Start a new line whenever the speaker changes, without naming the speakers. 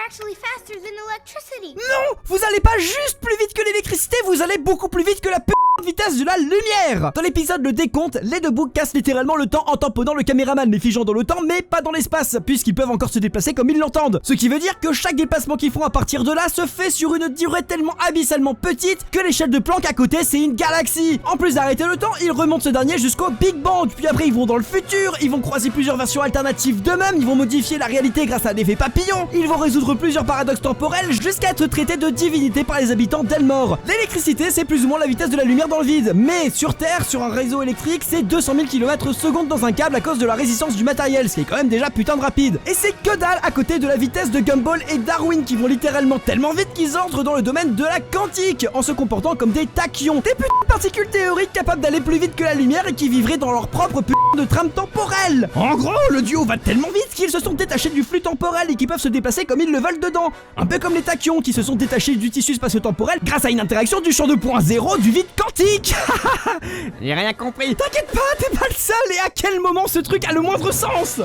actually faster than electricity.
Non, vous allez pas juste plus vite que l'électricité, vous allez beaucoup plus vite que la vitesse de la lumière. Dans l'épisode Le Décompte, les deux boucs cassent littéralement le temps en tamponnant le caméraman, les figeant dans le temps mais pas dans l'espace, puisqu'ils peuvent encore se déplacer comme ils l'entendent. Ce qui veut dire que chaque déplacement qu'ils font à partir de là se fait sur une durée tellement abyssalement petite que l'échelle de Planck à côté c'est une galaxie. En plus d'arrêter le temps, ils remontent ce dernier jusqu'au Big Bang, puis après ils vont dans le futur, ils vont croiser plusieurs versions alternatives d'eux-mêmes, ils vont modifier la réalité grâce à l'effet papillon, ils vont résoudre plusieurs paradoxes temporels jusqu'à être traités de divinité par les habitants d'Elmore. L'électricité c'est plus ou moins la vitesse de la lumière dans le vide, mais sur Terre, sur un réseau électrique, c'est 200 000 km/s dans un câble à cause de la résistance du matériel, ce qui est quand même déjà putain de rapide. Et c'est que dalle à côté de la vitesse de Gumball et Darwin qui vont littéralement tellement vite qu'ils entrent dans le domaine de la quantique, en se comportant comme des tachyons, des putains de particules théoriques capables d'aller plus vite que la lumière et qui vivraient dans leur propre putain de trame temporelle. En gros, le duo va tellement vite qu'ils se sont détachés du flux temporel et qui peuvent se déplacer comme ils le veulent dedans. Un peu comme les tachyons qui se sont détachés du tissu spatio-temporel grâce à une interaction du champ 2.0 du vide quantique.
J'ai rien compris.
T'inquiète pas, t'es pas le seul, et à quel moment ce truc a le moindre sens?